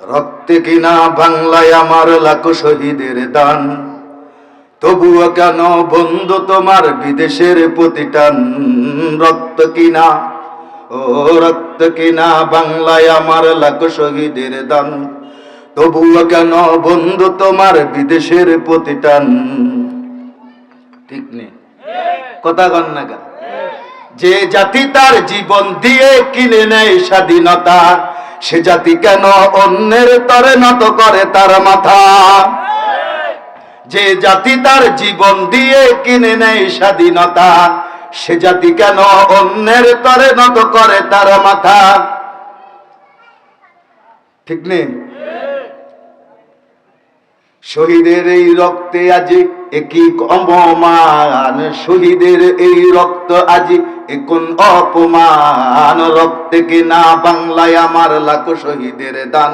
রক্তে কিনা বাংলায় আমার লাখো শহীদের দান, তবুও কেন বন্ধু তোমার বিদেশের প্রতিটান। রক্ত কিনা, ও রক্ত কিনা বাংলায় আমার লাখো শহীদের দান, তবুও কেন বন্ধু তোমার বিদেশের প্রতিটান। ঠিক নেই কথা কন না কেন? যে জাতি তার জীবন দিয়ে কিনে নেয় স্বাধীনতা, সে জাতি কেন অন্যের তরে নত করে তার মাথা? যে জাতি তার জীবন দিয়ে কিনে নেয় স্বাধীনতা, সে জাতি কেন অন্যের তরে নত করে তার মাথা? ঠিক নেই? শহীদের এই রক্তে আজি একই অপমান, শহীদের এই রক্ত আজি এখন অপমান। রক্তে কিনা বাংলায় আমার লাখো শহীদের দান,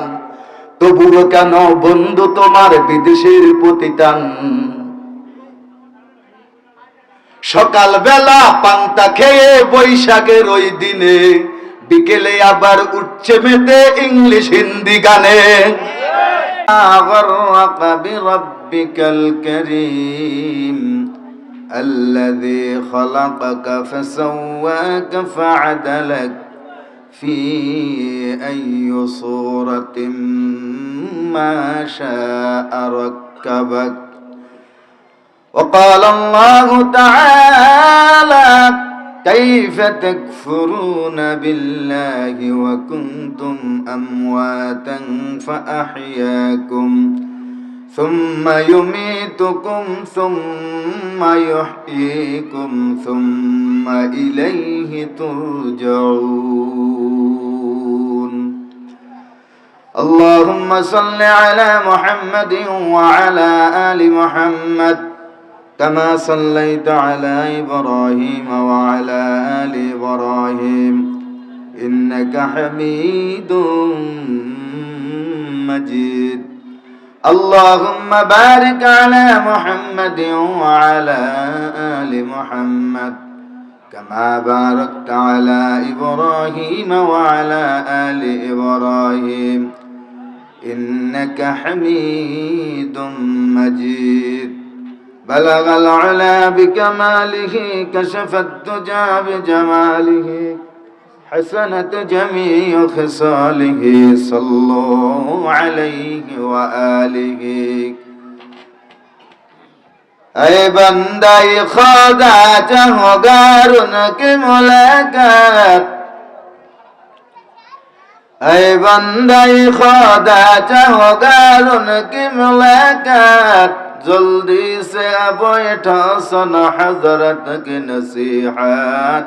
তবুও কেন বন্ধু তোমার বিদেশের প্রতিটান। সকাল বেলা পান্তা খেয়ে বৈশাখের ওই দিনে, বিকেলে আবার উঠছে মেতে ইংলিশ হিন্দি গানে। غرق بربك الكريم الذي خلقك فسواك فعدلك في أي صورة ما شاء ركبك. وقال الله تعالى كيف تكفرون بالله وكنتم أمواتا فأحياكم ثم يميتكم ثم يحييكم ثم إليه ترجعون. اللهم صل على محمد وعلى آل محمد كما صليت على إبراهيم وعلى آل إبراهيم إنك حميد مجيد. اللهم بارك على محمد وعلى آل محمد كما باركت على إبراهيم وعلى آل إبراهيم إنك حميد مجيد. بلغ العلا بكماله كشف الدجى بجماله حسنت جميع خصاله صلوا عليه وآله. اے بندہ خدا چاہو گار ان کی ملاقات، اے بندہ خدا چاہو گار ان کی ملاقات، جلدی سے بیٹھا سن حضرت کی نصیحت،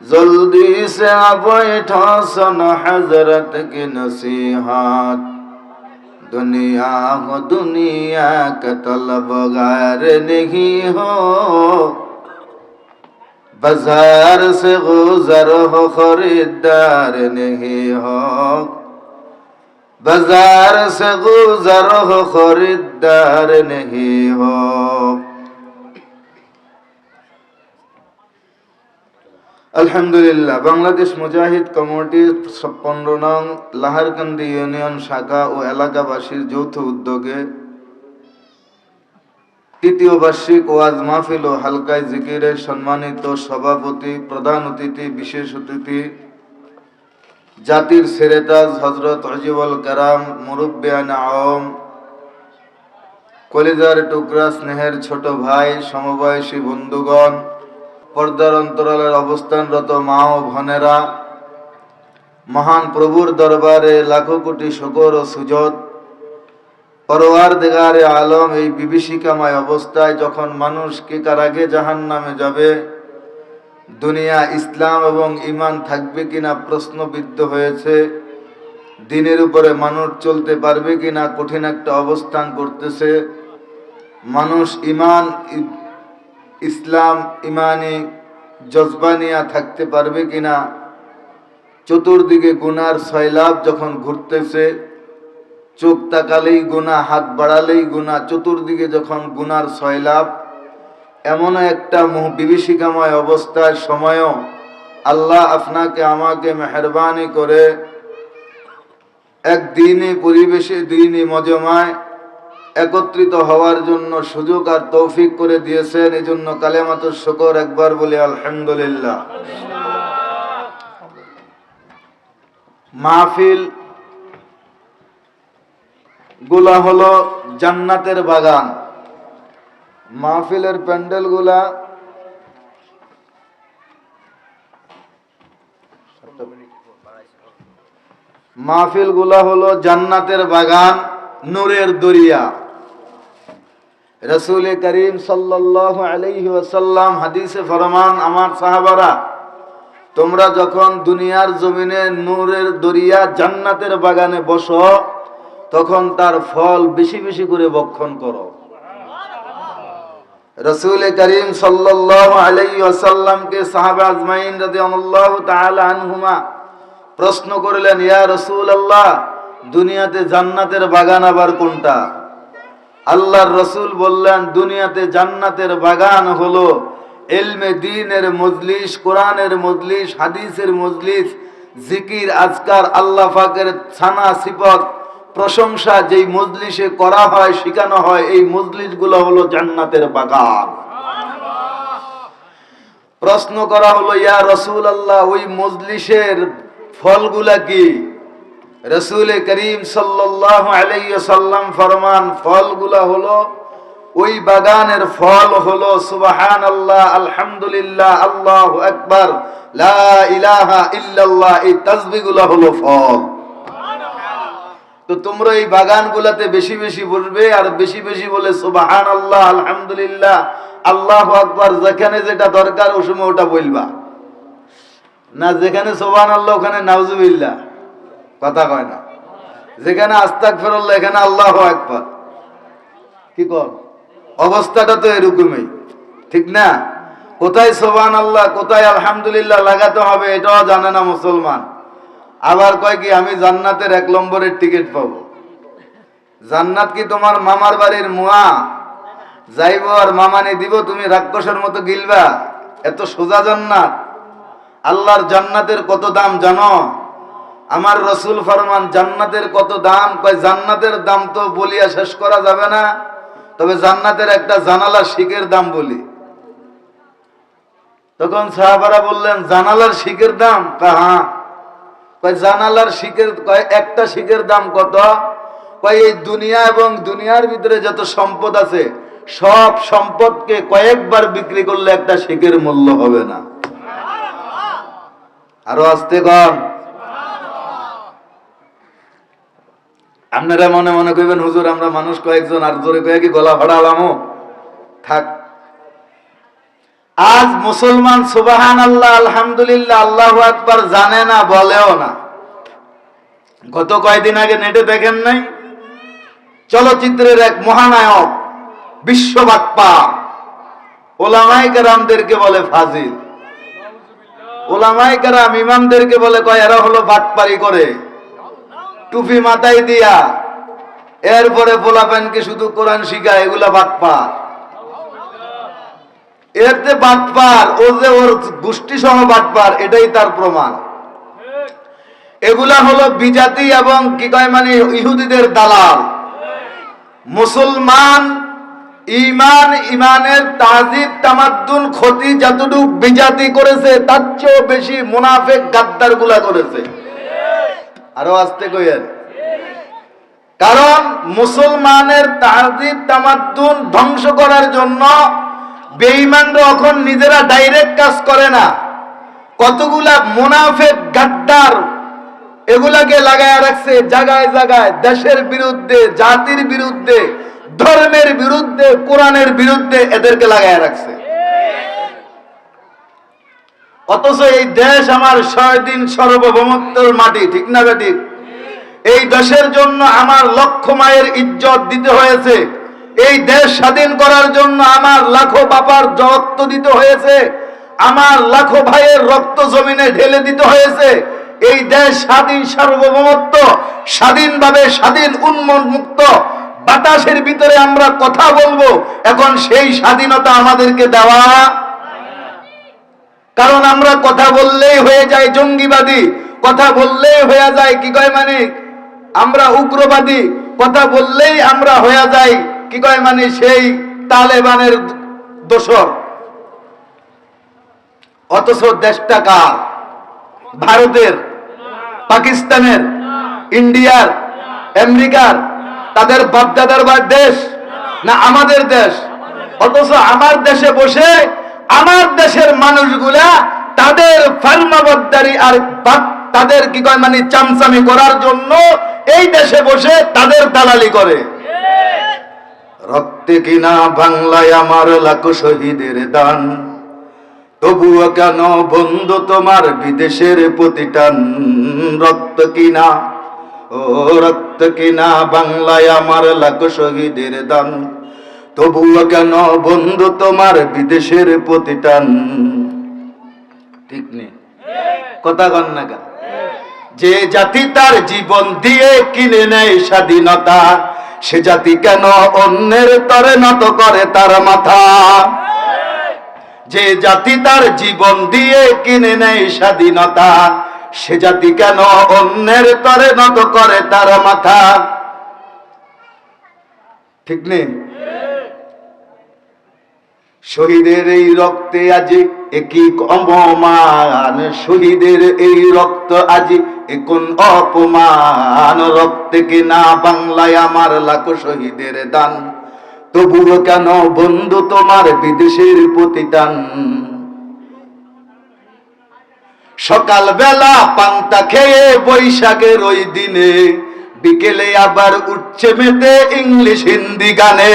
جلدی سے بیٹھا سن حضرت کی نصیحت. دنیا ہو دنیا کا طلبگار نہیں ہو، بازار سے گزر ہو خریدار نہیں ہو، بازار سے گزر ہو خریدار نہیں ہو. আলহামদুলিল্লাহ, বাংলাদেশ মুজাহিদ কমিটির ৫৬ নং লাহারকান্দি ইউনিয়ন শাখা ও এলাকাবাসীর যৌথ উদ্যোগে তৃতীয় বার্ষিক ওয়াজ মাহফিল ও হালকায় জিকিরের সম্মানিত সভাপতি, প্রধান অতিথি, বিশেষ অতিথি, জাতির সেরেতাজ হযরত আজিবুল কারাম মুরব্বিয়ান আওয়াম, কলিজার টুকরা স্নেহের ছোট ভাই, সমবয়সী বন্ধুগণ, পর্দার অন্তরালের অবস্থানরত মা ও বোনেরা, মহান প্রভুর দরবারে লাখো কোটি শুকর ও সুজদ। পরওয়ারদিগারে আলম এই বিভীষিকাময় অবস্থায় যখন মানুষ কে কার আগে জাহান্নামে যাবে, দুনিয়া ইসলাম এবং ঈমান থাকবে কিনা প্রশ্নবিদ্ধ হয়েছে, দ্বীনের উপরে মানুষ চলতে পারবে কিনা কঠিন একটা অবস্থান করতেছে, মানুষ ঈমান ইসলাম ইমানি জজবা নিয়া থাকতে পারবে কিনা, চতুর্দিকে গুনার সয়লাব যখন ঘুরতেছে, চোখ তাকালেই গুনাহ, হাত বাড়ালেই গুনাহ, চতুর্দিকে যখন গুনার সয়লাব, এমন একটা বিভীষিকাময় অবস্থার সময়ও আল্লাহ আপনাকে আমাকে মেহেরবানি করে এক দিনই পরিবেশে দিনই মজমায় একত্রিত হওয়ার জন্য সুযোগ আর তৌফিক করে দিয়েছেন। এই জন্য কালেমাতুশ শুকর একবার বলি আলহামদুলিল্লাহ। মাহফিল গুলা হলো জান্নাতের বাগান। মাহফিলের প্যান্ডেল গুলা হলো জান্নাতের বাগান, নূরের দরিয়া। রাসূল করিম সাল্লাল্লাহু আলাইহি ওয়াসাল্লাম হাদিসে ফরমান, আমার সাহাবারা, তোমরা যখন দুনিয়ার জমিনে নূরের দরিয়া জান্নাতের বাগানে বসো, তখন তার ফল বেশি বেশি করে ভক্ষণ করো। রাসূল করিম সাল্লাল্লাহু আলাইহি ওয়াসাল্লামকে সাহাবা আজমাইন রাদিয়াল্লাহু তাআলা আনহুমা প্রশ্ন করলেন, ইয়া রাসূলুল্লাহ, দুনিয়াতে জান্নাতের বাগান আবার কোনটা? আল্লাহর রাসূল বললেন, দুনিয়াতে জান্নাতের বাগান হলো ইলমে দ্বীনের মজলিস, কোরআনের মজলিস, হাদিসের মজলিস, জিকির আজকার, আল্লাহ পাকের ছানা সিফত প্রশংসা যেই মজলিসে করা হয়, শেখানো হয়, এই মজলিসগুলো হলো জান্নাতের বাগান। প্রশ্ন করা হলো, ইয়া রাসূলুল্লাহ, ওই মজলিসের ফলগুলা কি? রাসূল করিম সাল্লাল্লাহু আলাইহি ওয়াসাল্লাম ফরমান, ফলগুলা হলো, ওই বাগানের ফল হলো সুবহানাল্লাহ, আলহামদুলিল্লাহ, আল্লাহু আকবার, লা ইলাহা ইল্লাল্লাহ, এই তাসবিহগুলো হলো ফল। তো তোমরা এই বাগানগুলাতে বেশি বেশি বসবে আর বেশি বেশি বলে সুবহানাল্লাহ, আলহামদুলিল্লাহ, আল্লাহু আকবার, যেখানে যেটা দরকার ওই সময় ওটা বলবা না। যেখানে সুবহানাল্লাহ ওখানে নাউজুবিল্লাহ কথা কয় না, যেখানে আস্তাগফিরুল্লাহ এখানে আল্লাহু আকবার। কি কর, অবস্থাটা তো এরকমই, ঠিক না? কোথায় সুবহানাল্লাহ কোথায় আলহামদুলিল্লাহ লাগাতে হবে এটাও জানে না মুসলমান। আবার কয় কি, আমি জান্নাতের 1 নম্বরের টিকিট পাবো। জান্নাত কি তোমার মামার বাড়ির মুয়া? যাইব আর মামানি দিব, তুমি রাক্ষসের মতো গিলবা? এত সোজা জান্নাত? আল্লাহর জান্নাতের কত দাম জানো? আমার রাসূল ফরমান, জান্নাতের কত দাম? কয়, জান্নাতের দাম তো বলিয়া শেষ করা যাবে না, তবে জান্নাতের একটা জানালার শিকের দাম বলি। তখন সাহাবারা বললেন, জানালার শিকের দাম? হ্যাঁ। কয়, জানালার শিকের, কয় একটা শিকের দাম কত? কয়, এই দুনিয়া এবং দুনিয়ার ভিতরে যত সম্পদ আছে সব সম্পদকে কয়েকবার বিক্রি করলে একটা শিকের মূল্য হবে না। আরো আস্তে কন। আপনারা মনে মনে কইবেন, হুজুর আমরা মানুষ কয়েকজন, আর জোরে কয়ে কি গলা ফাড়ালামো? থাক। আজ মুসলমান সুবহানাল্লাহ, আলহামদুলিল্লাহ, আল্লাহু আকবার জানে না, বলেও না। গত কয়েকদিন আগে নেটে দেখেন নাই, চলচ্চিত্রের এক মহানায়ক বিশ্ববাপ্পা ওলামায়ে কেরামদেরকে বলে ফাজিল, ওলামায়ে কেরাম ইমামদেরকে বলে, কয় এরা হলো বাটপারি করে, টুপি মাথায় দিয়া এরপরে পোলাপেনকে শুধু কোরআন শিখায়, এগুলা বাটপার। এর যে বাটপার, ও যে ওর গোষ্ঠী সহ বাটপার, এটাই তার প্রমাণ। এগুলা হলো বিজাতি এবং কি কয় মানে ইহুদিদের দালাল। মুসলমান ইমান, ইমানের তাজিব তামাদ্দুন ক্ষতি যতটুকু বিজাতি করেছে, তার চেয়েও বেশি মুনাফিক গাদ্দার গুলা করেছে। আরো আস্তে কইেন। কারণ মুসলমানের তাজিব তামাদ্দুন ধ্বংস করার জন্য বেঈমানরা এখন নিজেরা ডাইরেক্ট কাজ করে না, কতগুলা মুনাফিক গাদ্দার এগুলাকে লাগায় রাখছে জায়গায় জায়গায়, দেশের বিরুদ্ধে, জাতির বিরুদ্ধে, ধর্মের বিরুদ্ধে, কোরআনের বিরুদ্ধে এদেরকে লাগায় রাখছে। অথচ এই দেশ আমার 6 দিন সার্বভৌমত্বের মাটি, ঠিক না বেঠিক? এই দেশের জন্য আমার লক্ষ মায়ের ইজ্জত দিতে হয়েছে, এই দেশ স্বাধীন করার জন্য আমার লাখো বাবার রক্ত দিতে হয়েছে, আমার লাখো ভাইয়ের রক্ত জমিনে ঢেলে দিতে হয়েছে। এই দেশ স্বাধীন সার্বভৌমত্ব, স্বাধীনভাবে স্বাধীন উন্মুক্ত বাতাসের ভিতরে আমরা কথা বলবো, এখন সেই স্বাধীনতা আমাদেরকে দেওয়া। কারণ আমরা কথা বললেই হয়ে যায় জঙ্গিবাদী, কথা বললেই হয়ে যায় কি কয় মানে আমরা উগ্রবাদী কথা বললেই আমরা হয়ে যাই কি কয় মানে সেই তালেবানের দোসর। অথচ দেশটা কার? ভারতের, পাকিস্তানের, ইন্ডিয়ার, আমেরিকার, তাদের বাপদাদার দেশ না আমাদের দেশ? অথচ আমার দেশে বসে আমার দেশের মানুষগুলা তাদের ফার্মাবদ্দারি আর তাদের কি কয় মানে চামচামি করার জন্য এই দেশে বসে তাদের দালালি করে। রক্তে কিনা বাংলায় আমার লাখো শহীদের দান, তবুও কেন বন্ধু তোমার বিদেশের প্রতিটান? রক্ত কিনা, ও রক্ত কিনা বাংলায় আমার লাখো শহীদের দান, তবুও কেন বন্ধু তোমার বিদেশের প্রতিটান? ঠিক নেই কথা কন না কেন? যে জাতি তার জীবন দিয়ে কিনে নেয় স্বাধীনতা, সে জাতি কেন অন্যের তরে নত করে তার মাথা? যে জাতি তার জীবন দিয়ে কিনে নেয় স্বাধীনতা, সে জাতি কেন অন্যের তরে নত করে তার মাথা? ঠিক নেই? শহীদের এই রক্তে আজি একই অপমান, শহীদের এই রক্ত আজি এখন অপমান। রক্তে কিনা বাংলায় আমার লাখো শহীদের দান, তবুও কেন বন্ধু তোমার বিদেশের প্রতিটান? সকাল বেলা পান্তা খেয়ে বৈশাখের ওই দিনে, বিকেলে আবার উঠছে মেতে ইংলিশ হিন্দি গানে।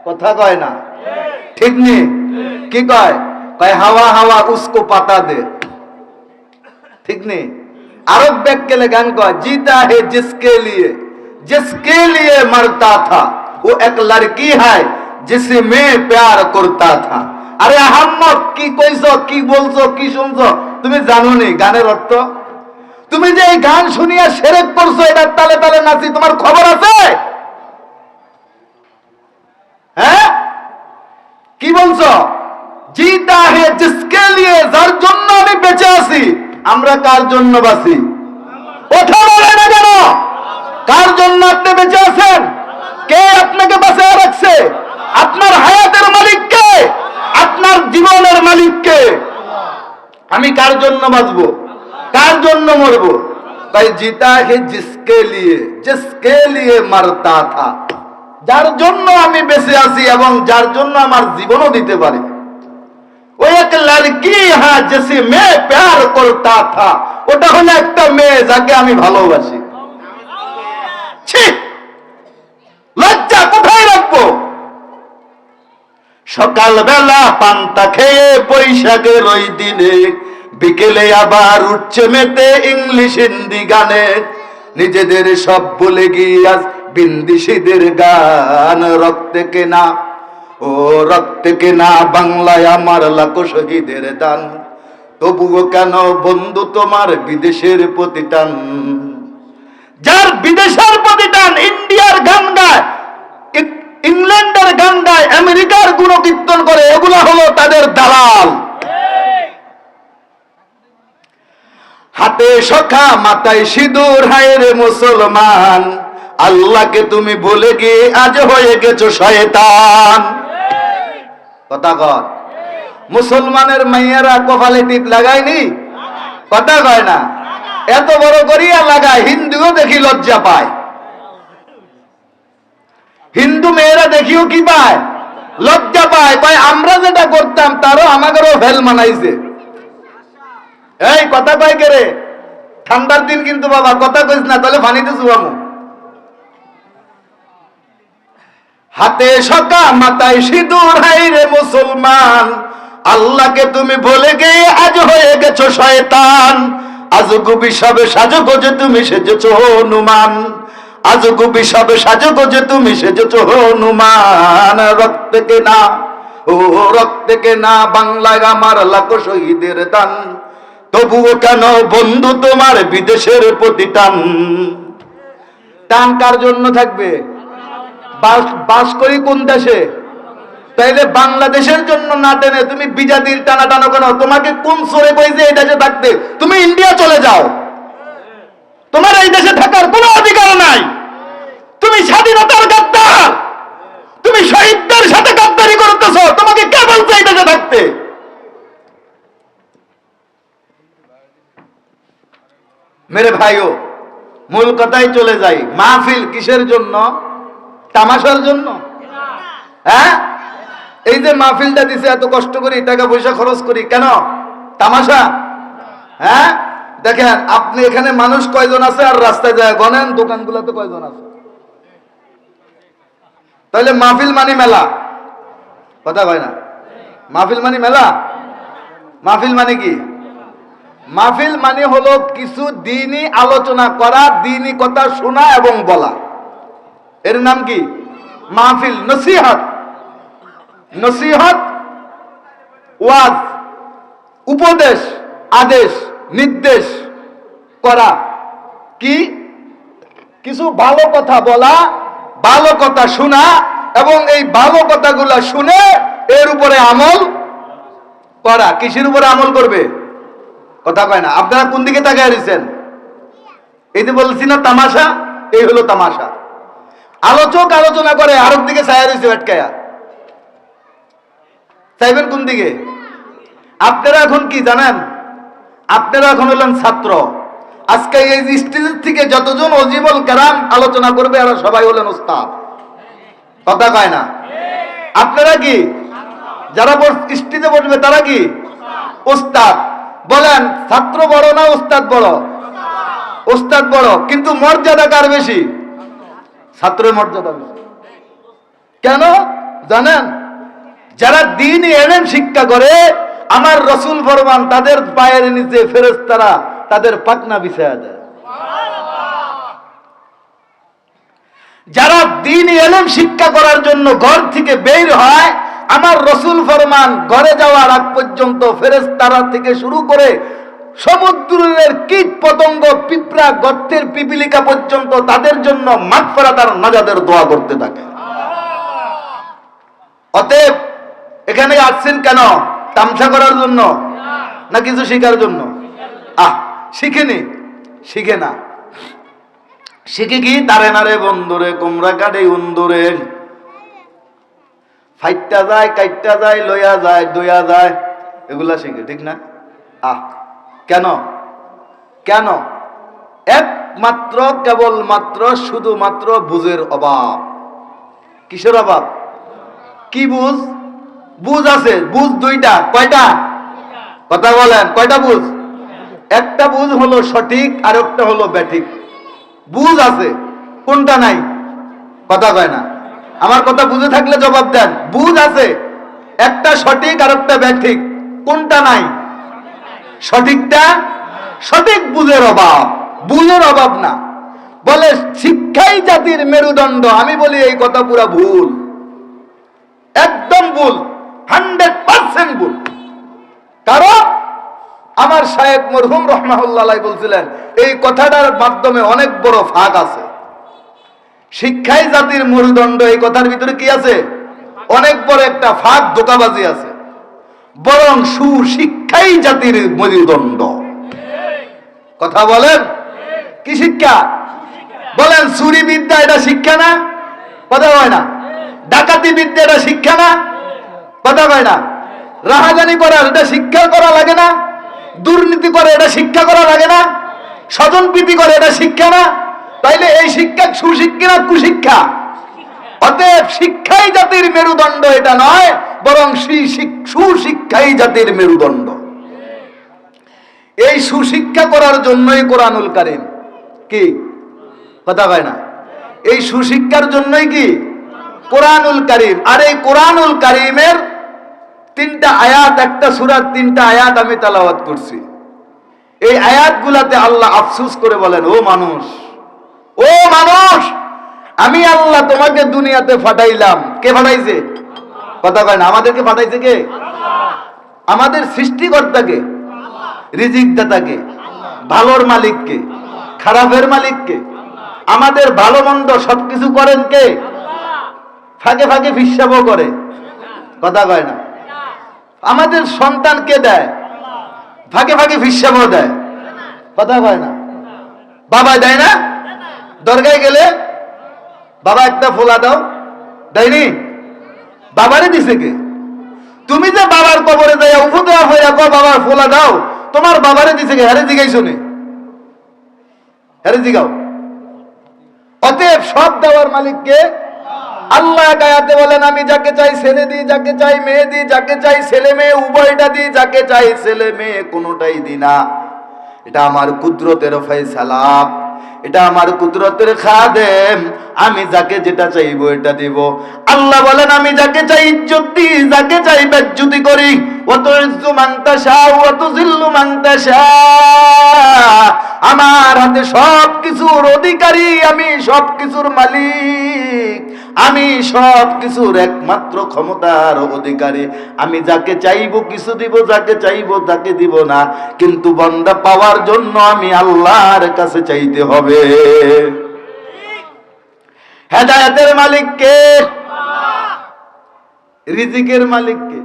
কথা কয় না? ঠিক নেই? কি কয়? কয় হাওয়া হাওয়া উসকো পাতা দে। ঠিক নেই? আরব ব্যাককেলে গান কয় जीता है जिसके लिए मरता था, वो एक लड़की है जिसे मैं प्यार करता था। আরে আহম্মদ, কি কইছো, কি বলছো, কি শুনছো? তুমি জানো নি গানের অর্থ? তুমি যে এই গান শুনিয়া শিরক করছো, এটার তালে তালে নাচি, তোমার খবর আছে? হ্যাঁ, কি বলছো? जीता है जिसके लिए, যার জন্য আমি বেঁচে আছি। আমরা কার জন্য বাঁচি? কথা বলে না কেন? কার জন্য আপনি বেঁচে আছেন? কে আপনাকে বাঁচিয়ে রাখছে? আপনার হায়াতের মালিক কে? আপনার জীবনের মালিক কে? আমি কার জন্য বাঁচবো, কার জন্য মরবো? তাই जीता है जिसके लिए मरता था, যার জন্য আমি বেঁচে আছি এবং যার জন্য আমার জীবনও দিতে পারি। ওই এক লড়কি হ্যাঁ जिसे मैं प्यार करता था, ওটা হলো একটা মেয়ে যাকে আমি ভালোবাসি। ছি, লজ্জা কোথায় রাখবো? সকাল বেলা পান্তা খেয়ে বৈশাখের ওই দিনে, বিকেলে আবার উঠছে মেতে ইংলিশ হিন্দি গানে। নিজেদের সব বলে গিয়ে আজ বিন্দিসীদের গান। রক্তে কেনা, ও রক্তে কেনা বাংলায় আমার লাখো শহীদের দান, তবুও কেন বন্ধু তোমার বিদেশের প্রতিটান? যার বিদেশের প্রতিটান, ইন্ডিয়ার গান গায়, ইংল্যান্ডের গান গায়, আমেরিকার গুণকীর্তন করে, এগুলা হলো তাদের দালাল। হাতে সখা মাথায় সিঁদুর, হায় রে মুসলমান, আল্লাহকে তুমি ভুলে গিয়ে আজ হয়ে গেছো শয়তান। কথা কর, মুসলমানের মাইয়ারা কপালে টিপ লাগায়নি? কথা কয় না? এত বড় করিয়া লাগায়, হিন্দুও দেখি লজ্জা পায়। হিন্দু মেয়েরা দেখিও কি পায়? লজ্জা পায়। কয় আমরা যেটা করতাম তারও আমাদেরও ফেল মানাইছে। এই কথা কয় কে রে? ঠান্ডার দিন কিন্তু বাবা, কথা কইস না তাহলে পানিতে চুবামু। হাতে সকা মাথায় সিঁদুর, হায় রে মুসলমান, আল্লাহকে তুমি ভুলে গিয়ে আজ হয়ে গেছো শয়তান। আজগুবি সবে সাজগো যে তুমি সেজেছো হনুমান, আজগুবি সবে সাজগো যে তুমি সেজেছো হনুমান। রক্তে কেনা, ও রক্তে কেনা বাংলায় আমার লাখো শহীদের দান, তবুও কেন বন্ধু তোমার বিদেশের প্রতিটান? টান কার জন্য থাকবে? বাস করি কোন দেশে? তাইলে বাংলাদেশের জন্য না টেনে তুমি বিজাতির টানা টানো কেন? তোমাকে কোন সরে কইছে এই দেশে থাকতে? তুমি ইন্ডিয়া চলে যাও। তোমার এই দেশে থাকার কোনো অধিকার নাই। তুমি স্বাধীনতার গাদ্দার, তুমি শহীদদের সাথে গাদ্দারি করতেছো। তোমাকে কে বলছে এই দেশে থাকতে? মেরে ভাইও, মূল কথাই চলে যাই। মাহফিল কিসের জন্য? তামাশার জন্য? হ্যাঁ, এই যে মাহফিলটা দিছে, এত কষ্ট করি, টাকা পয়সা খরচ করি, কেন? তামাশা? হ্যাঁ, দেখেন আপনি এখানে মানুষ কয়জন আছে আর রাস্তায় যায় গনেন দোকানগুলোতে কয়জন আছে। তাহলে মাহফিল মানে মেলা? কথা কয় না। মাহফিল মানে মেলা? মাহফিল মানে কি? মাহফিল মানে হলো কিছু দ্বীনি আলোচনা করা, দ্বীনি কথা শোনা এবং বলা। এর নাম কি? মাহফিল। নসিহত, নসিহত, ওয়াজ, উপদেশ, আদেশ, নির্দেশ করা, কি কিছু ভালো কথা বলা, ভালো কথা শোনা এবং এই ভালো কথাগুলো শুনে এর উপরে আমল করা। কিসের উপরে আমল করবে? কথা কয় না। আপনারা কোন দিকে তাকায় রয়েছেন? এই যে বলছি না তামাশা, এই হলো তামাশা। আলোচক আলোচনা করে আরেক দিকে ছায়া রয়েছে ভেটকায়া। চাইবেন কোন দিকে? আপনারা এখন কি জানেন? আপনারা এখন হলেন ছাত্র। আজকে এই স্টেজের থেকে যতজন অজিবল কেরাম আলোচনা করবে এরা সবাই হলেন ওস্তাদ। কথা কয় না। আপনারা কি? যারা স্টেজে বসবে তারা কি? ওস্তাদ। বলেন ছাত্র বড় না ওস্তাদ বড়? ওস্তাদ বড়, কিন্তু মর্যাদা কার বেশি? ছাত্রের মর্যাদা বেশি। কেন জানেন? যারা দ্বীন ইলম শিক্ষা করে, আমার রাসূল ফরমান তাদের পায়ের নিচে ফেরেশতারা তাদের পাখনা বিছায়া দেয়। যারা দ্বীন ইলম শিক্ষা করার জন্য ঘর থেকে বের হয়, আমার রাসূল ফরমান ঘরে যাওয়ার আগ পর্যন্ত ফেরেশতারা থেকে শুরু করে সমুদ্রের কীট পতঙ্গ, পিঁপড়া, গর্তের পিপিলিকা পর্যন্ত তাদের জন্য মাগফিরাত আর নাজাতের দোয়া করতে থাকে। অতএব এখানে আসছেন কেন? তামসা করার জন্য না কিছু শেখার জন্য? শিখেনি, শিখে না। শিখে কি? তারে নারে বন্ধুরে, কুমড়া কাটে উন্দুরে, ফাইটটা যায়, কাইটটা যায়, লইয়া যায়, দইয়া যায়, এগুলা শিখে। ঠিক না? কেন? কেন? একমাত্র কেবলমাত্র শুধুমাত্র বুঝের অভাব। কিসের অভাব? কি বুঝ? বুঝ আছে, বুঝ দুইটা। কয়টা? কথা বলেন, কয়টা বুঝ? একটা বুঝ হলো সঠিক আর একটা হলো ব্যাঠিক। বুঝ আছে, কোনটা নাই? কথা কয় না। আমার কথা বুঝে থাকলে জবাব দেন। বুঝ আছে, একটা সঠিক আর একটা ব্যাঠিক। কোনটা নাই? সঠিকটা। সঠিক বুঝের অভাব, বুঝের অভাব না। বলে শিক্ষাই জাতির মেরুদণ্ড। আমি বলি এই কথা পুরা ভুল, একদম ভুল, 100% ভুল। কারণ আমার শায়েখ মরহুম রাহমাতুল্লাহ আলাইহি বলছিলেন এই কথাটার মাধ্যমে অনেক বড় ফাঁক আছে। শিক্ষাই জাতির মেরুদণ্ড, এই কথার ভিতরে কি আছে? অনেক বড় একটা ফাঁক, ধোঁকাবাজি আছে। বরং সুশিক্ষাই জাতির মেরুদণ্ড। কথা বলেন, কি শিক্ষা? বলেন চুরি বিদ্যা এটা শিক্ষা না? কথা হয় না। ডাকাতি বিদ্যা এটা শিক্ষা না? কথা হয় না। রাহাজানি করা এটা শিক্ষা করা লাগে না? দুর্নীতি করে এটা শিক্ষা করা লাগে না? স্বজনপ্রীতি করে এটা শিক্ষা না? তাইলে এই শিক্ষা সুশিক্ষা না কুশিক্ষা? অতএব শিক্ষাই জাতির মেরুদণ্ড এটা নয়, বরং সুশিক্ষাই জাতির মেরুদণ্ড। এই সুশিক্ষা করার জন্যই কোরআনুল কারীম। কি? কথা হয় না। এই সুশিক্ষার জন্যই কি? কোরআনুল কারীম। আর এই কোরআনুল কারীমের 3টা আয়াত, একটা সূরার 3টা আয়াত আমি তেলাওয়াত করছি। এই আয়াতগুলাতে আল্লাহ আফসোস করে বলেন, ও মানুষ, ও মানুষ, আমি আল্লাহ তোমাকে দুনিয়াতে পাঠাইলাম। কে পাঠাইছে? কথা কয় না। আমাদেরকে পাঠাইছে কে? আমাদের সৃষ্টিকর্তাকে, রিজিক দাতাকে, ভালোর মালিককে, খারাপের মালিককে। আমাদের ভালো মন্দ সবকিছু করেন কে? ফাঁকে ফাঁকে হিসাবও করে। কথা কয় না। আমাদের সন্তান কে দেয়? ফাঁকে ফাঁকে হিসাবও দেয়। কথা কয় না। বাবা দেয় না? দরগায় গেলে বাবা একটা ফোলা দাও, দেয়নি? বাবারে দিছে কে? তুমি যে বাবার কবরে যাইয়া উপদেয়া হইয়া কো বাবার ফোলা দাও, তোমার বাবারে দিছে কে? হারে জিগাইছো নে, হারে জিগাও। অতএব সব দেওয়ার মালিক কে? আল্লাহ আয়াতে বলেন, আমি যাকে চাই ছেলে দিই, যাকে চাই মেয়ে দিই, যাকে চাই ছেলে মেয়ে উভয়টা দিই, যাকে চাই ছেলে মেয়ে কোনোটাই দিই না। এটা আমার কুদরতের ফয়সালা, এটা আমার কুদরতের খাদেম। আমি যাকে যেটা চাইবো এটা দিব। আল্লাহ বলেন, আমি যাকে চাই ইজ্জত দিই, যাকে চাই বেজ্জতি করি। ওয়াতুইজ্জু মান তাশা ওয়া তুযিল্লু মান তাশা। আমার হাতে সবকিছুর অধিকারী, আমি সবকিছুর মালিক, আমি সবকিছুর একমাত্র ক্ষমতার অধিকারী। আমি যাকে চাইবো কিছু দিব, যাকে চাইবো তাকে দিব না। কিন্তু বান্দা পাওয়ার জন্য আমি আল্লাহর কাছে চাইতে হবে। হেদায়েতের মালিক কে? রিজিকের মালিক কে?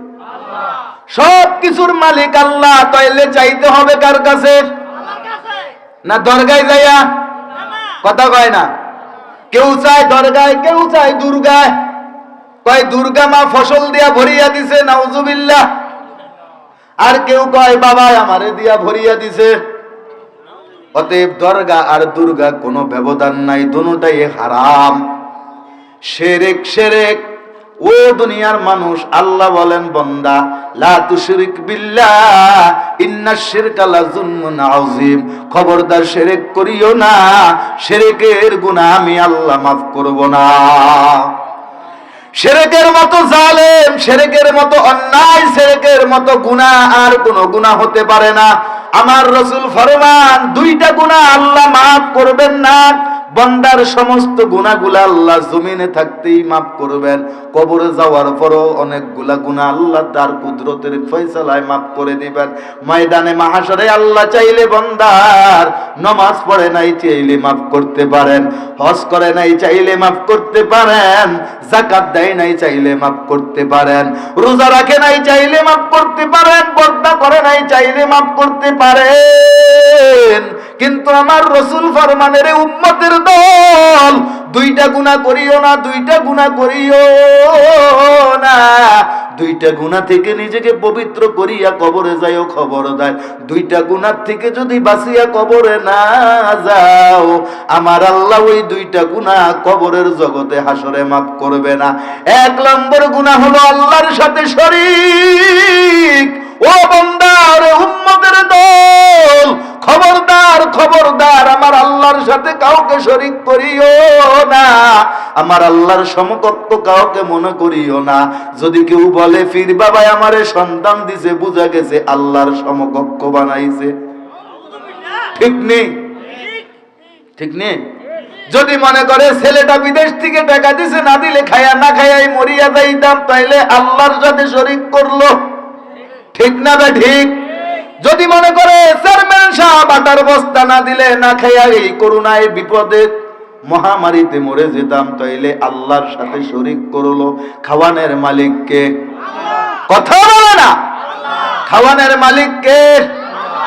সব কিছুর মালিক আল্লাহ। তাইলে চাইতে হবে কার কাছে? না দরগায় যাইয়া? কথা কয় না। কেউ চায় দরগায়, কেউ চায় দুর্গায়। কয় দুর্গা মা ফসল দিয়া ভরিয়া দিছে, নাউজুবিল্লাহ। আর কেউ কয় বাবা আমারে দিয়া ভরিয়া দিছে। অতএব দরগা আর দুর্গা কোনো ব্যবধান নাই, দুটোটাই হারাম। শিরক শিরক। ও দুনিয়ার মানুষ, আল্লাহ বলেন বান্দা লা তুশরিক বিল্লাহ ইন্নাশ শিরকা লাযুলমুন আযীম। খবরদার শিরক করিও না, শিরকের গুনাহ আমি আল্লাহ মাফ করব না। শিরকের মতো জালেম, শিরকের মতো অন্যায়, শিরকের মতো গুনাহ আর কোনো গুনাহ হতে পারে না। আমার রাসূল ফরমান, দুইটা গুনাহ আল্লাহ মাফ করবেন না। বান্দার সমস্ত গুনাহগুলো আল্লাহ জমিনে থাকতেই মাফ করবেন, কবরে যাওয়ার পরও অনেকগুলা গুনাহ আল্লাহ তার কুদরতের ফয়সালায় মাফ করে দিবেন। ময়দানে মাহশরে আল্লাহ চাইলে বান্দার নামাজ পড়ে নাই চাইলে মাফ করতে পারেন, হজ করে নাই চাইলে মাফ করতে পারেন, যাকাত দেয় নাই চাইলে মাফ করতে পারেন, রোজা রাখে নাই চাইলে মাফ করতে পারেন, পর্দা করে নাই চাইলে মাফ করতে পারেন। কিন্তু আমার রাসূল ফরমানের উম্মতের দল, দুইটা গুনাহ করিও না, দুইটা গুনাহ করিও না। দুইটা গুনাহ থেকে নিজেকে পবিত্র করিয়া কবরে যাইও, খবরদার দুইটা গুনাহ থেকে যদি বাঁচিয়া কবরে না যাও, আমার আল্লাহ ওই দুইটা গুনাহ কবরের জগতে হাসরে মাফ করবে না। এক নম্বর গুনাহ হলো আল্লাহর সাথে শরীক। ও বান্দা, ওরে উম্মতের দল, খবরদার খবরদার, আমার আল্লাহর সাথে কাউকে শরীক করিও না, আমার আল্লাহর সমকক্ষ কাউকে মনে করিও না। যদি কেউ বলে পীর বাবাই আমারে সন্তান দিছে, বুঝা গেছে আল্লাহর সমকক্ষ বানাইছে। ঠিক নেই? ঠিক নেই? যদি মনে করে ছেলেটা বিদেশ থেকে টাকা দিছে, না দিলে খায়া না খায়াই মরিয়া যাইতাম, তাইলে আল্লাহর সাথে শরীক করলো। ঠিক না বে ঠিক? যদি মনে করে চেয়ারম্যান সাহেব আটার বস্তা না দিলে না খাইয়া এই করোনায় বিপদে মহামারীতে মরে যেতাম, তাইলে আল্লাহর সাথে শরীক করলো। খাওয়ানের মালিক কে? কথা বলে না। খাওয়ানের মালিক কে?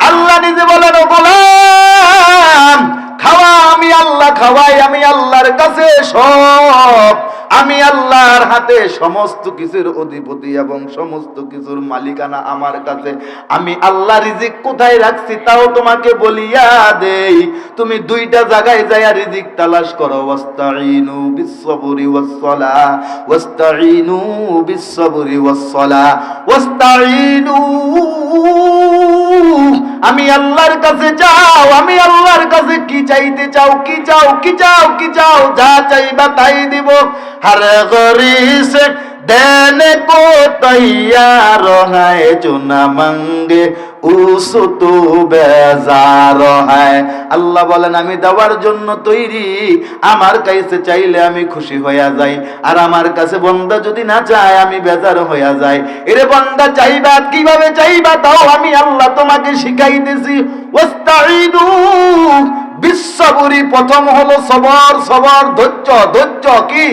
আল্লাহ নিজে বলেন, ও গোলাম খাওয়া আমি আল্লাহ খাওয়াই, আমি আল্লাহর কাছে সব, আমি আল্লাহর হাতে সমস্ত কিছুর অধিপতি এবং সমস্ত কিছুর মালিকানা আমার কাছে। আমি আল্লাহ রিজিক কোথায় রাখছি তাও তোমাকে বলিয়া দেই, তুমি দুইটা জায়গায় যায়া রিজিক তালাশ করো। ওয়াস্তাঈনু বিস-সাবরি ওয়াস-সালাহ, ওয়াস্তাঈনু বিস-সাবরি ওয়াস-সালাহ, ওয়াস্তাঈনু। আমি আল্লাহর কাছে যাও, আমি আল্লাহর কাছে কি চাইতে চাও, কি চাও, কি চাও, কি চাও, যা চাইবা তাই দিব। हर गरीस देने को तैयार है, जो न मांगे उस तो बेजार है। আল্লাহ বলেন, আমি দেওয়ার জন্য তৈরি, আমার কাছে চাইলে আমি খুশি হইয়া যাই, আর আমার কাছে বান্দা যদি না চায় আমি বেজার হইয়া যাই। এরে বান্দা চাইবা কিভাবে চাইবা, তাও আমি আল্লাহ তোমাকে শিখাইতেছি। ওয়াস্তাঈনু বিস-সাবরি, প্রথম হলো সবর, সবর ধৈর্য, ধৈর্য কি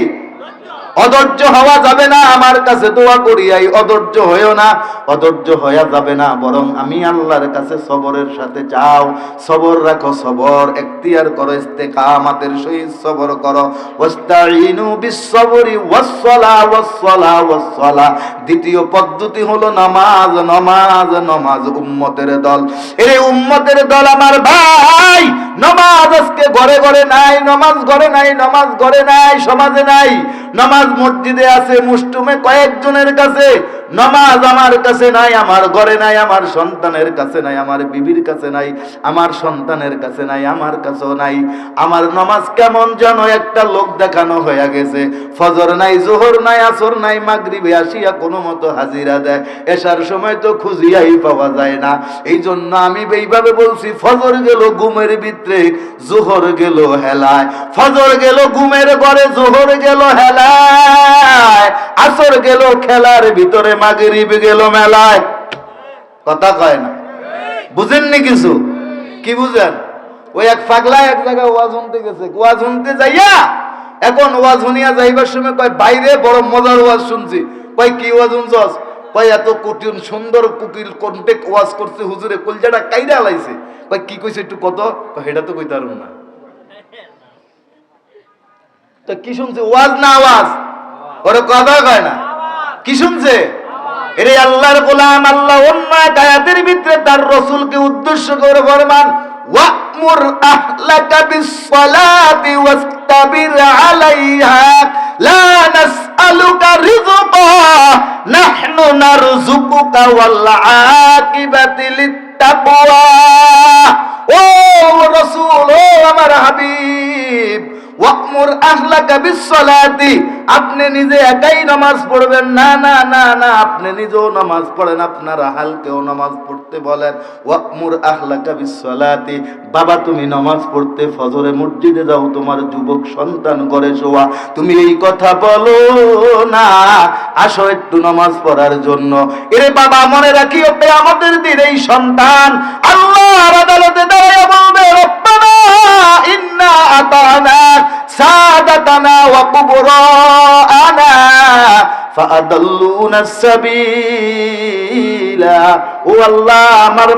অধৈর্য হওয়া যাবে না, আমার কাছে দোয়া করিয়াই অধৈর্য হইও না, অধৈর্য হইয়া যাবে না, বরং আমি আল্লাহর কাছে সবরের সাথে চাও, সবর রাখো, সবর এখতিয়ার করো, ইস্তেকামাতের সহিত সবর করো। ওয়াস্তাইনু বিস-সবরি ওয়াস-সালাহ ওয়াস-সালাহ ওয়াস-সালাহ। দ্বিতীয় পদ্ধতি হলো নামাজ, নামাজ, নামাজ। উম্মতের দল, এই উম্মতের দল আমার ভাই, নামাজ আজকে ঘরে ঘরে নাই, নামাজ ঘরে নাই, নামাজ ঘরে নাই, সমাজে নাই। নামাজ মসজিদে আছে মুষ্টুমে কয়েকজনের কাছে, নামাজ আমার কাছে নাই, আমার ঘরে নাই, আমার সন্তানের কাছে নাই, আমার বিবির কাছে নাই, আমার সন্তানের কাছে নাই, আমার কাছেও নাই। আমার নামাজ কেমন যেন একটা লোক দেখানো হয়ে গেছে। ফজর নাই, জোহর নাই, আসর নাই, মাগরিবে আসিয়া কোনো মতো হাজিরা দেয়, এশার সময় তো খুঁজিয়াই পাওয়া যায় না। এই জন্য আমি এইভাবে বলছি, ফজর গেল ঘুমের ভিতরে, জোহর গেল হেলায়, ফজর গেল ঘুমের ঘরে, জোহর গেল হেলায়, আসর গেল খেলার ভিতরে, মাগরিব গেল মেলায়। কথা কয় না, বুঝেননি কিছু? কি বুঝেন? ওই এক পাগলা এক জায়গায় ওয়াজ শুনতে গেছে, ওয়াজ শুনতে যাইয়া এখন ওয়াজ শুনিয়া যাইবার সময় কয়, বাইরে বড় মজার ওয়াজ শুনছি। কয় কি ওয়াজ শুনছস? কয় এত কঠিন সুন্দর কুকিল কন্টেক্ট ওয়াজ করছে হুজুরে, কলজাটা কাইরা লাইছে। কয় কি কইছে একটু কত? এটা তো কইতে পারুম না। তো কি শুনছে? ওয়াজ না আওয়াজ? ওরে কথা কয় না, কি শুনছে? এরে আল্লাহর গোলাম, আল্লাহ অন্য এক আয়াতের ভিতরে তার রাসূলকে উদ্দেশ্য করে ফরমান, ওয়া'মুর আহলাকা বিস-সালাতি ওয়াস্তাবির আলাইহা লা নাসআলুকা রিজকা নাহনু নারযুকুকা ওয়াল আকিবাতু লিত-তাকওয়া। ও রাসূল, ও আমার হাবিব, ওয়া'মুর আহলাকা বিস-সালাতি, আপনি নিজে একাই নামাজ পড়বেন না, না না না, আপনি নিজেও নামাজ পড়েন, আপনার আহলকেও নামাজ পড়তে বলেন। ওয়া'মুর আহলাকা বিস-সালাতি, বাবা তুমি নামাজ পড়তে ফজরে মসজিদে যাও, তোমার যুবক সন্তান ঘরে শোয়া, তুমি এই কথা বলো না, আসো একটু নামাজ পড়ার জন্য। এরে বাবা মনে রাখিও, কিয়ামতের দিন এই সন্তান আল্লাহর আদালতে দাঁড়িয়ে বলবে, রব্বানা ইন্না আতানা সাদাতানা ওয়া কুবরানা ফাআদাল্লুনা সাবিলা। ও আল্লাহ, আমার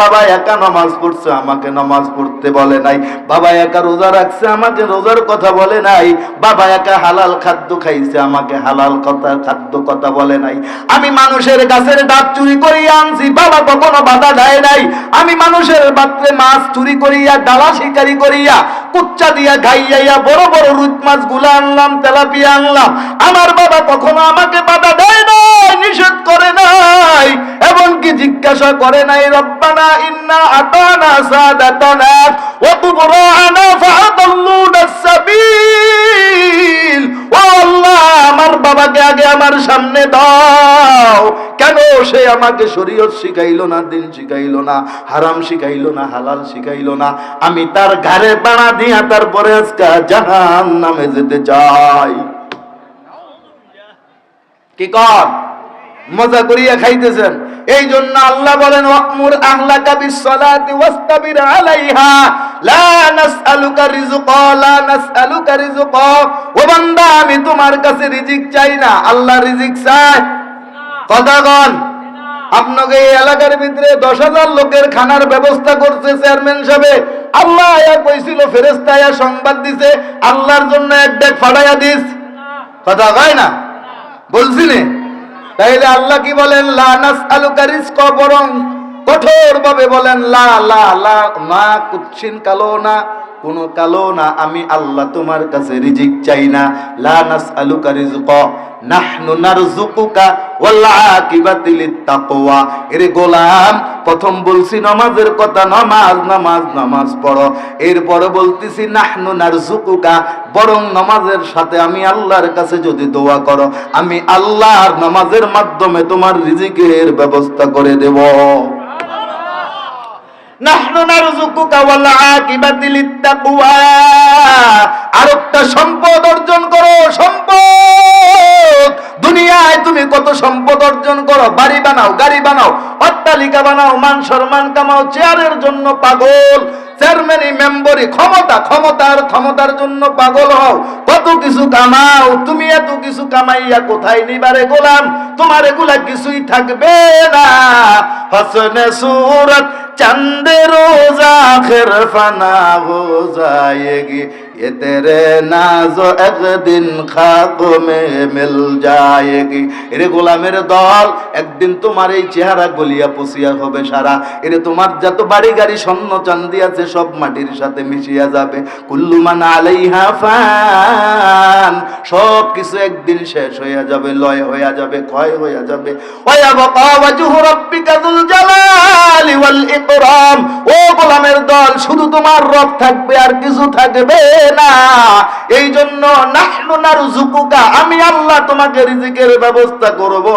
বাবা একা নামাজ পড়ছে, আমাকে নামাজ পড়তে বলে নাই। বাবা একা রোজা রাখছে, আমাকে রোজার কথা বলে নাই। বাবা একা হালাল খাদ্য খাইছে, আমাকে হালাল খাদ্য কথা বলে নাই। আমি মানুষের গাছের ডাব চুরি করিয়া আনছি, বাবা কখনো বাধা দেয় নাই। আমি মানুষের পাত্রে মাছ চুরি করিয়া, ডালা শিকারি করিয়া, কুচ্চা দিয়া ঘাইয়া বড় বড় রুই মাছ গুলা আনলাম, তেলাপিয়া আনলাম, আমার বাবা কখনো আমাকে বাধা দেয় নাই, নিষেধ করে নাই, এবং কি জিজ্ঞাসা করে নাই, রব্বানা ইন্না আতানা সাদাতানা ওয়া কুবরানা ফাআদাল্লুনা সাবিল। ও আল্লাহ, আমার বাবাকে আগে আমার সামনে দাও। কেন? সে আমাকে শরীয়ত শিখাইলো না, দিন শিখাইলো না, হারাম শিখাইলো না, হালাল শিখাইলো না। আমি তার ঘাড়ে পাড়া দিয়া তারপরে আজকে জাহান্নামে যেতে চাই। কি কর? মজা করিয়া খাইতেছেন। এই জন্য আল্লাহ বলেন, ওয়া'মুর আহলাকা বিস-সালাতি ওয়াস্তাবির আলাইহা লা নাসআলুকা রিজকা, লা নাসআলুকা রিজকা। ও বান্দা, আমি তোমার কাছে রিজিক চাই না, আল্লাহ রিজিক চায়। কথা বল। আপনাকে এই এলাকার ভিতরে 10,000 লোকের খানার ব্যবস্থা করছে চেয়ারম্যান সাহেব। আল্লাহ কইছিল, ফেরেশতা সংবাদ দিছে, আল্লাহর জন্য এক ডেক ফাড়াইয়া দিস। কথা কয় না? বলছিনে? তাইলে আল্লাহ কি বলেন? লা নাসআলুকা রিজকা, বরং কঠোর ভাবে বলেন লা লা লা, মা কুচ্ছিন কালো না, কোনো কালো না, আমি আল্লাহ তোমার কাছে রিজিক চাই না। লা নাসআলুকা রিজকা নাহনু নারযুকুকা ওয়াল আকিবাতু লিত-তাকওয়া। এরে গোলাম, প্রথম বলছি নামাজের কথা, নামাজ নামাজ নামাজ পড়ো। এরপরে বলতেছি নাহনু নারযুকুকা, বরং নামাজের সাথে আমি আল্লাহর কাছে যদি দোয়া করো, আমি আল্লাহর নামাজের মাধ্যমে তোমার রিজিকের ব্যবস্থা করে দেব। নাহনু নারযুকুকা ওয়াল আকিবাতু লিত-তাকওয়া। আরেকটা সম্পদ অর্জন করো, সম্পদ। দুনিয়ায় তুমি কত সম্পদ অর্জন করো, বাড়ি বানাও, গাড়ি বানাও, অট্টালিকা জায়গা বানাও, মান সম্মান কামাও, চেয়ারের জন্য পাগল, চেয়ারম্যানি মেম্বরি ক্ষমতার জন্য পাগল হও, কত কিছু কামাও। তুমি এত কিছু কামাইয়া কোথায় নিবারে গোলাম? তোমার এগুলা কিছুই থাকবে না। হসনে সুরত চন্দে রোজা আখির ফানা হো যায়েগি, ये तेरे नाज़ो एक दिन खाको में मिल जाएगी। এরে গোলামের দল, একদিন তোমার এই চেহারা গলিয়া পচিয়া হবে সারা। এরে তোমার যত বাড়ি গাড়ি স্বর্ণ চাঁদি আছে সব মাটির সাথে মিশিয়া যাবে। কুল্লু মান আলাইহা ফান, সব কিছু একদিন শেষ হইয়া যাবে, লয় হইয়া যাবে, ক্ষয় হইয়া যাবে। ওয়া ইয়াবকা ওয়াজহু রাব্বিকা যুল জালালি ওয়াল ইকরাম। ও গোলামের দল, শুধু তোমার রব থাকবে, আর কিছু থাকবে না। এই জন্য নাহনু নারযুকুকা, আমি আল্লাহ তোমাকে রিজিকের ব্যবস্থা করব।